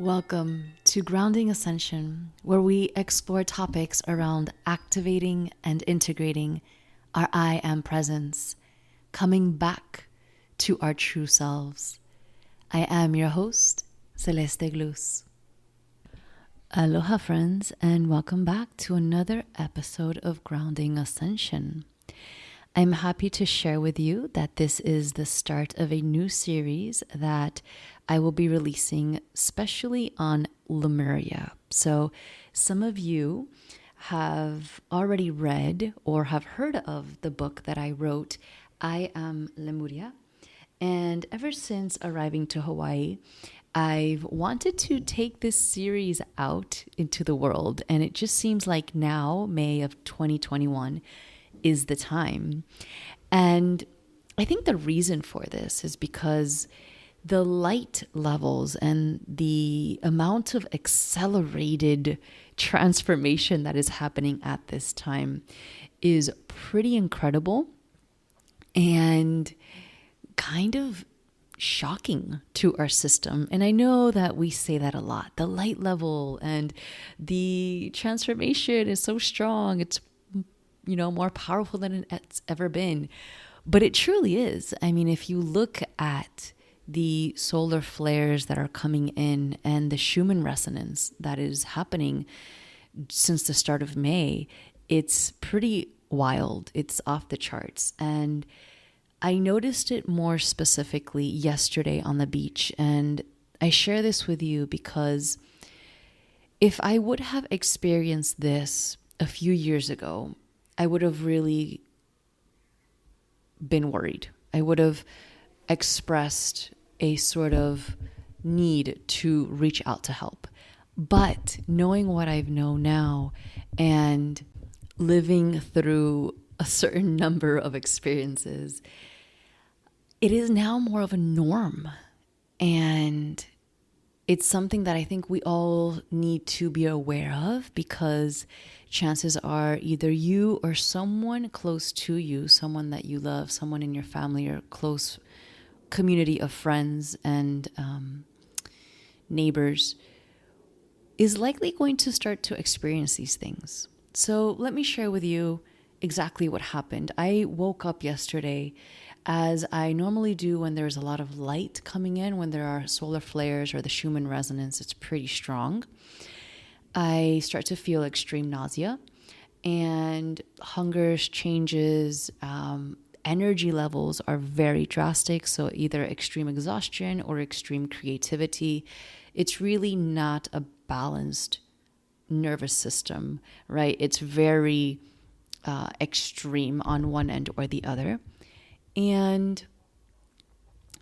Welcome to Grounding Ascension, where we explore topics around activating and integrating our I am presence, coming back to our true selves. I am your host, Celeste Glus. Aloha, friends, and welcome back to another episode of Grounding Ascension. I'm happy to share with you that this is the start of a new series that I will be releasing, especially on Lemuria. So some of you have already read or have heard of the book that I wrote, I Am Lemuria. And ever since arriving to Hawaii, I've wanted to take this series out into the world. And it just seems like now, May of 2021, is the time. And I think the reason for this is because the light levels and the amount of accelerated transformation that is happening at this time is pretty incredible and kind of shocking to our system. And I know that we say that a lot. The light level and the transformation is so strong. It's more powerful than it's ever been. But it truly is. I mean, if you look at the solar flares that are coming in and the Schumann resonance that is happening since the start of May, it's pretty wild. It's off the charts. And I noticed it more specifically yesterday on the beach. And I share this with you because if I would have experienced this a few years ago, I would have really been worried. I would have expressed a sort of need to reach out to help. But knowing what I've known now and living through a certain number of experiences, it is now more of a norm. And it's something that I think we all need to be aware of, because chances are either you or someone close to you, someone that you love, someone in your family or close community of friends and neighbors is likely going to start to experience these things. So let me share with you exactly what happened. I woke up yesterday, as I normally do when there's a lot of light coming in, when there are solar flares or the Schumann resonance, it's pretty strong. I start to feel extreme nausea and hunger changes. Energy levels are very drastic. So either extreme exhaustion or extreme creativity. It's really not a balanced nervous system, right? It's very extreme on one end or the other. And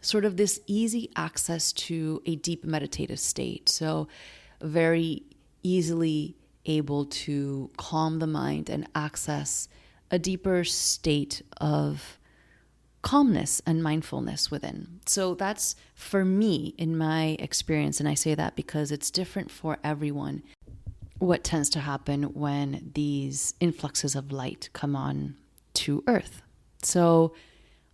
sort of this easy access to a deep meditative state. So very easily able to calm the mind and access a deeper state of calmness and mindfulness within. So that's, for me, in my experience, and I say that because it's different for everyone, what tends to happen when these influxes of light come on to Earth. So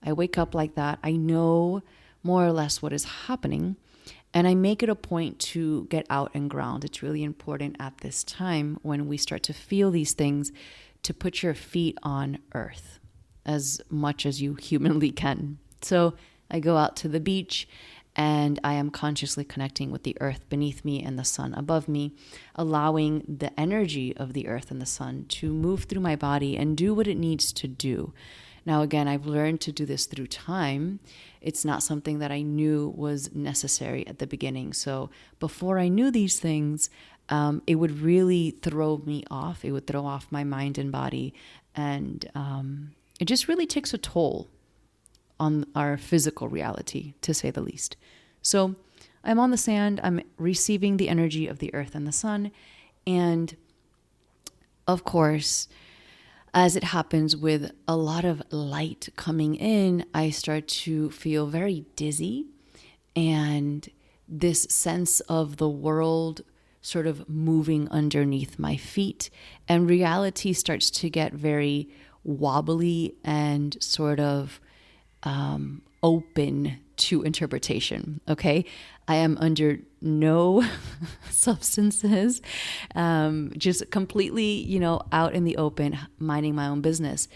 I wake up like that. I know more or less what is happening, and I make it a point to get out and ground. It's really important at this time when we start to feel these things to put your feet on earth as much as you humanly can. So I go out to the beach and I am consciously connecting with the earth beneath me and the sun above me, allowing the energy of the earth and the sun to move through my body and do what it needs to do. Now, again, I've learned to do this through time. It's not something that I knew was necessary at the beginning. So before I knew these things, it would really throw me off. It would throw off my mind and body. And it just really takes a toll on our physical reality, to say the least. So I'm on the sand. I'm receiving the energy of the earth and the sun. And of course, as it happens with a lot of light coming in, I start to feel very dizzy, and this sense of the world sort of moving underneath my feet, and reality starts to get very wobbly and sort of open to interpretation. Okay. I am under no substances, just completely, out in the open, minding my own business.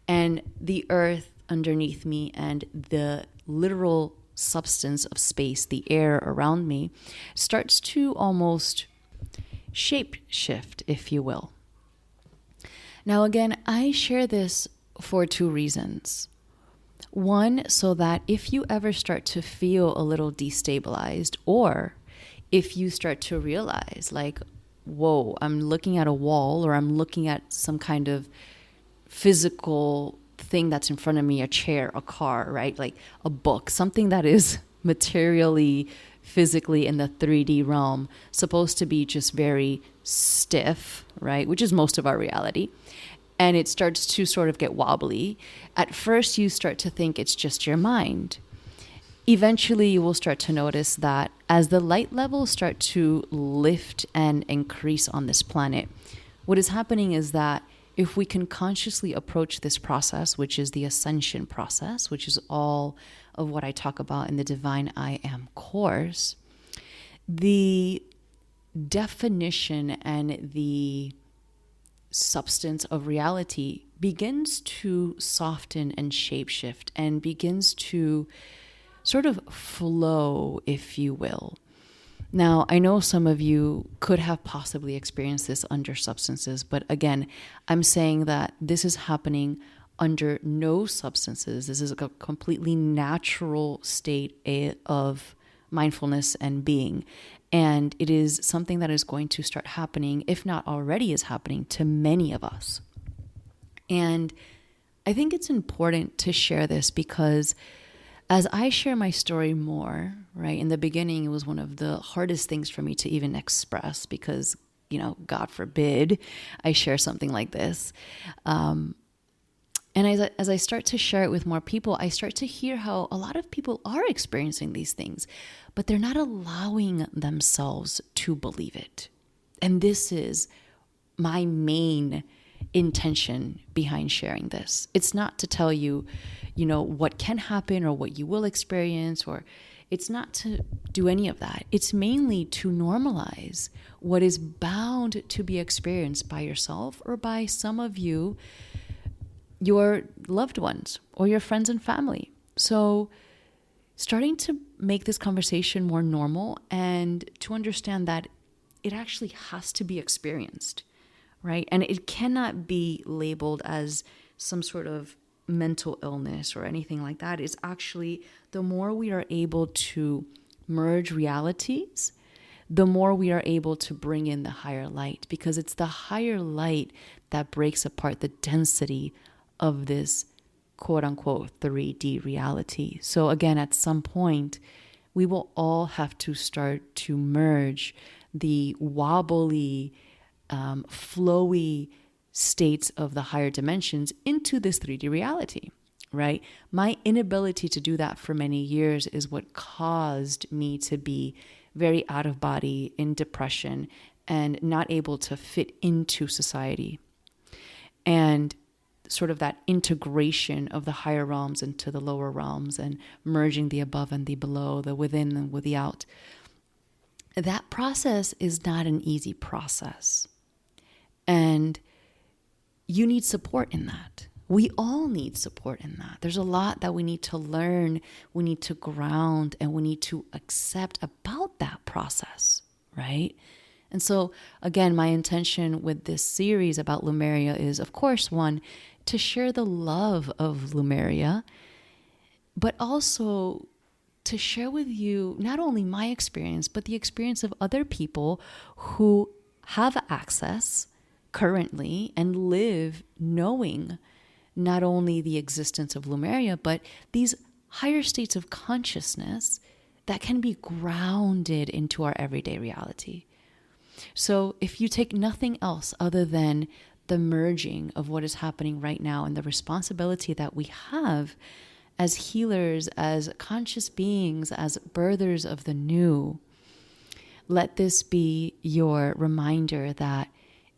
And the earth underneath me and the literal substance of space, the air around me, starts to almost shape shift, if you will. Now, again, I share this for two reasons. One, so that if you ever start to feel a little destabilized, or if you start to realize like, whoa, I'm looking at a wall, or I'm looking at some kind of physical thing that's in front of me, a chair, a car, right? Like a book, something that is materially, physically in the 3D realm, supposed to be just very stiff, right? Which is most of our reality. And it starts to sort of get wobbly. At first, you start to think it's just your mind. Eventually, you will start to notice that as the light levels start to lift and increase on this planet, what is happening is that if we can consciously approach this process, which is the Ascension process, which is all of what I talk about in the Divine I Am course, the definition and the substance of reality begins to soften and shapeshift and begins to sort of flow, if you will. Now, I know some of you could have possibly experienced this under substances, but again, I'm saying that this is happening under no substances. This is a completely natural state of mindfulness and being. And it is something that is going to start happening, if not already is happening, to many of us. And I think it's important to share this because as I share my story more, right, in the beginning, it was one of the hardest things for me to even express because, God forbid I share something like this. And as I start to share it with more people, I start to hear how a lot of people are experiencing these things, but they're not allowing themselves to believe it. And this is my main intention behind sharing this. It's not to tell you, what can happen or what you will experience, or it's not to do any of that. It's mainly to normalize what is bound to be experienced by yourself or by some of you, your loved ones or your friends and family. So starting to make this conversation more normal and to understand that it actually has to be experienced, right? And it cannot be labeled as some sort of mental illness or anything like that. It's actually, the more we are able to merge realities, the more we are able to bring in the higher light, because it's the higher light that breaks apart the density of this quote unquote 3D reality. So again, at some point, we will all have to start to merge the wobbly, flowy states of the higher dimensions into this 3D reality, right? My inability to do that for many years is what caused me to be very out of body, in depression, and not able to fit into society. And sort of that integration of the higher realms into the lower realms and merging the above and the below, the within and without. That process is not an easy process. And you need support in that. We all need support in that. There's a lot that we need to learn, we need to ground, and we need to accept about that process, right? And so, again, my intention with this series about Lemuria is, of course, one, to share the love of Lemuria, but also to share with you not only my experience, but the experience of other people who have access currently and live knowing not only the existence of Lemuria, but these higher states of consciousness that can be grounded into our everyday reality. So if you take nothing else other than the merging of what is happening right now and the responsibility that we have as healers, as conscious beings, as birthers of the new, let this be your reminder that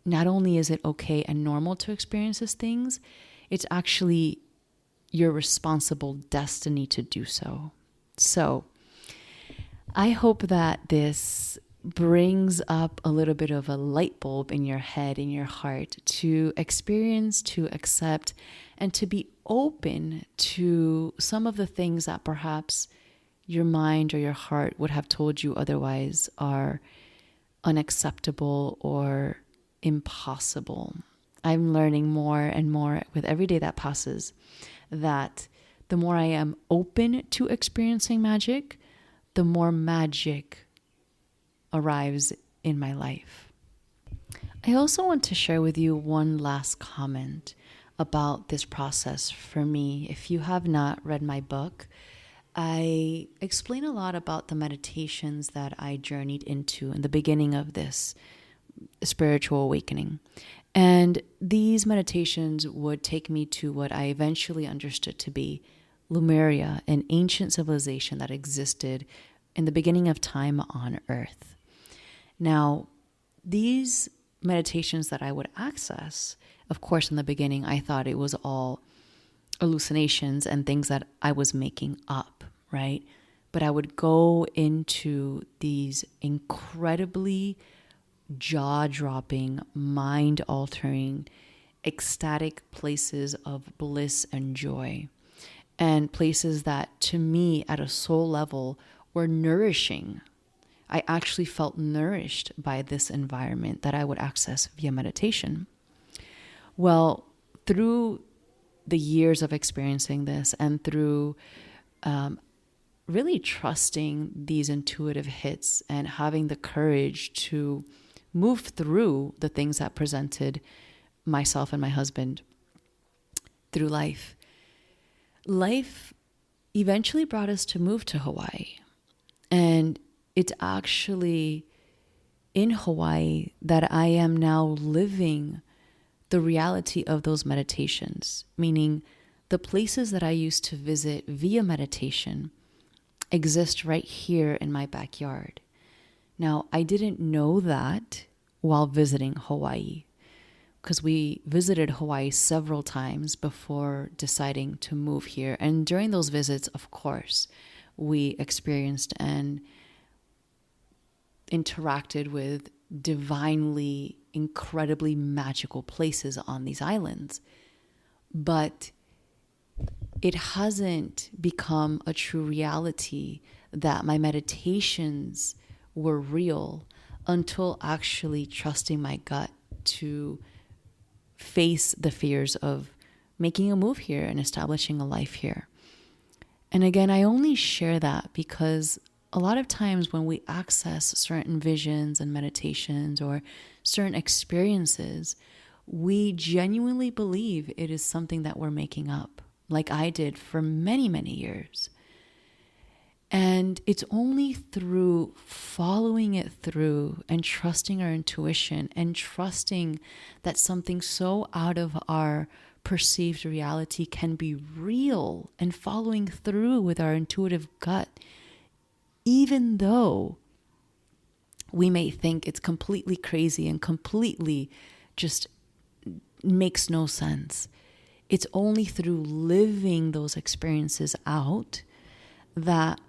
not only is it okay and normal to experience these things, it's actually your responsible destiny to do so. So I hope that this brings up a little bit of a light bulb in your head, in your heart, to experience, to accept, and to be open to some of the things that perhaps your mind or your heart would have told you otherwise are unacceptable or impossible. I'm learning more and more with every day that passes that the more I am open to experiencing magic, the more magic arrives in my life. I also want to share with you one last comment about this process for me. If you have not read my book, I explain a lot about the meditations that I journeyed into in the beginning of this spiritual awakening. And these meditations would take me to what I eventually understood to be Lemuria, an ancient civilization that existed in the beginning of time on Earth. Now, these meditations that I would access, of course, in the beginning, I thought it was all hallucinations and things that I was making up, right? But I would go into these incredibly jaw-dropping, mind-altering, ecstatic places of bliss and joy, and places that, to me, at a soul level, were nourishing. I actually felt nourished by this environment that I would access via meditation. Well, through the years of experiencing this and through really trusting these intuitive hits and having the courage to move through the things that presented myself and my husband through life, life eventually brought us to move to Hawaii. And it's actually in Hawaii that I am now living the reality of those meditations, meaning the places that I used to visit via meditation exist right here in my backyard. Now, I didn't know that while visiting Hawaii, because we visited Hawaii several times before deciding to move here. And during those visits, of course, we experienced and interacted with divinely, incredibly magical places on these islands. But it hasn't become a true reality that my meditations were real until actually trusting my gut to face the fears of making a move here and establishing a life here. And again, I only share that because a lot of times when we access certain visions and meditations or certain experiences, we genuinely believe it is something that we're making up, like I did for many, many years. And it's only through following it through and trusting our intuition and trusting that something so out of our perceived reality can be real and following through with our intuitive gut, even though we may think it's completely crazy and completely just makes no sense. It's only through living those experiences out that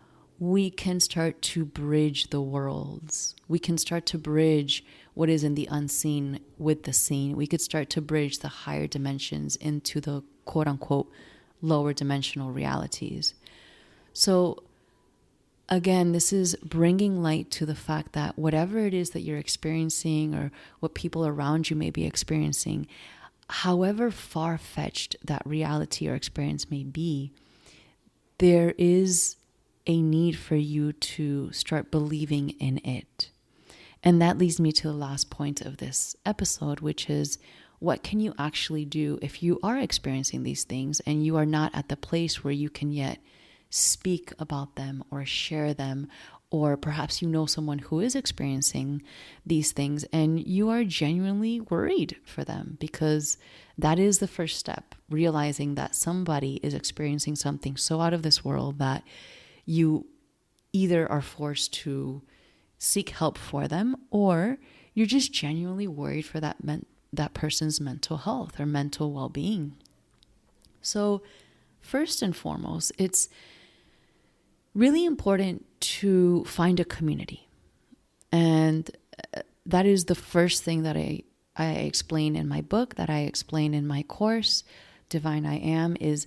we can start to bridge the worlds. We can start to bridge what is in the unseen with the seen. We could start to bridge the higher dimensions into the quote unquote lower dimensional realities. So again, this is bringing light to the fact that whatever it is that you're experiencing or what people around you may be experiencing, however far-fetched that reality or experience may be, there is a need for you to start believing in it. And that leads me to the last point of this episode, which is, what can you actually do if you are experiencing these things and you are not at the place where you can yet speak about them or share them, or perhaps you know someone who is experiencing these things and you are genuinely worried for them, because that is the first step, realizing that somebody is experiencing something so out of this world that you either are forced to seek help for them, or you're just genuinely worried for that person's mental health or mental well-being. So first and foremost, it's really important to find a community. And that is the first thing that I explain in my book, that I explain in my course, Divine I Am, is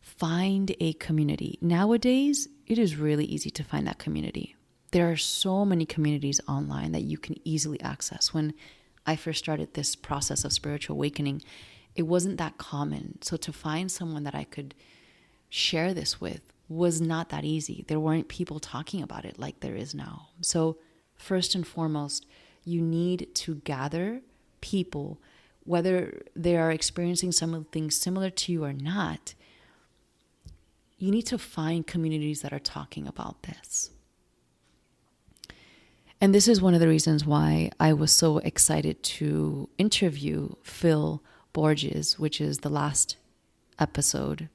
find a community. Nowadays, it is really easy to find that community. There are so many communities online that you can easily access. When I first started this process of spiritual awakening, it wasn't that common. So to find someone that I could share this with was not that easy. There weren't people talking about it like there is now. So first and foremost, you need to gather people, whether they are experiencing something similar to you or not. You need to find communities that are talking about this. And this is one of the reasons why I was so excited to interview Phil Borges, which is the last episode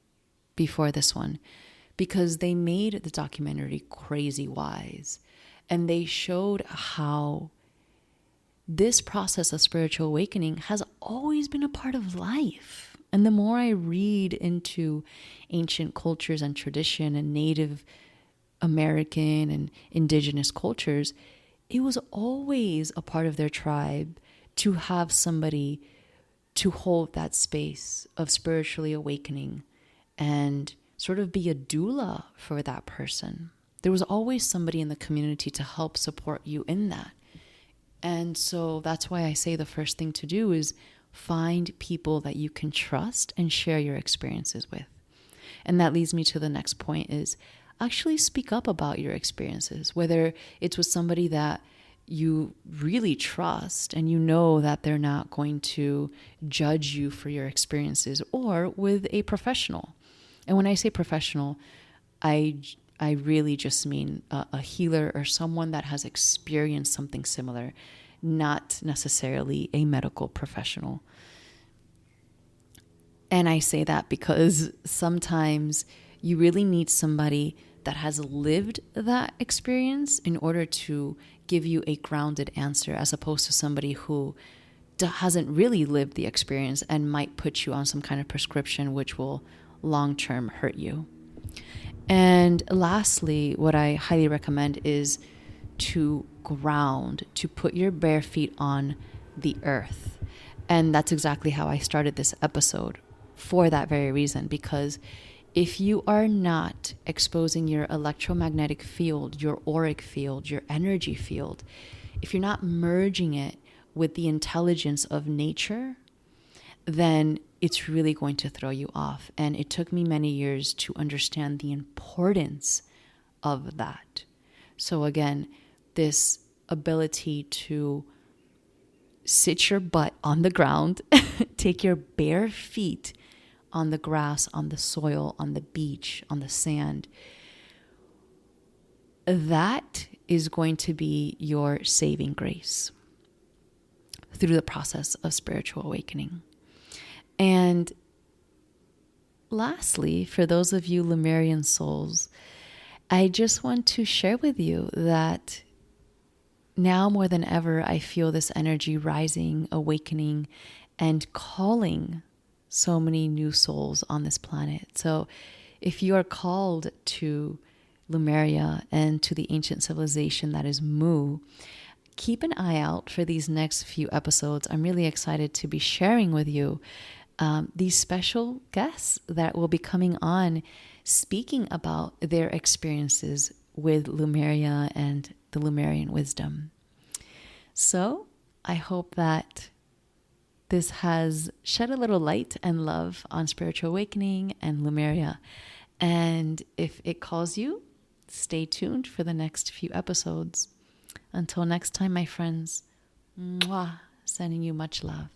before this one, because they made the documentary Crazy Wise, and they showed how this process of spiritual awakening has always been a part of life. And the more I read into ancient cultures and tradition and Native American and indigenous cultures, it was always a part of their tribe to have somebody to hold that space of spiritually awakening and sort of be a doula for that person. There was always somebody in the community to help support you in that. And so that's why I say the first thing to do is find people that you can trust and share your experiences with. And that leads me to the next point, is actually speak up about your experiences, whether it's with somebody that you really trust and you know that they're not going to judge you for your experiences, or with a professional. And when I say professional, I really just mean a healer or someone that has experienced something similar, not necessarily a medical professional. And I say that because sometimes you really need somebody that has lived that experience in order to give you a grounded answer, as opposed to somebody who hasn't really lived the experience and might put you on some kind of prescription which will long-term hurt you. And lastly, what I highly recommend is to ground, to put your bare feet on the earth. And that's exactly how I started this episode, for that very reason, because if you are not exposing your electromagnetic field, your auric field, your energy field, if you're not merging it with the intelligence of nature, then it's really going to throw you off. And it took me many years to understand the importance of that. So again, this ability to sit your butt on the ground, take your bare feet on the grass, on the soil, on the beach, on the sand, that is going to be your saving grace through the process of spiritual awakening. And lastly, for those of you Lemurian souls, I just want to share with you that now more than ever, I feel this energy rising, awakening, and calling so many new souls on this planet. So if you are called to Lemuria and to the ancient civilization that is Mu, keep an eye out for these next few episodes. I'm really excited to be sharing with you these special guests that will be coming on, speaking about their experiences with Lemuria and the Lemurian wisdom. So I hope that this has shed a little light and love on spiritual awakening and Lemuria. And if it calls you, stay tuned for the next few episodes. Until next time, my friends, mwah, sending you much love.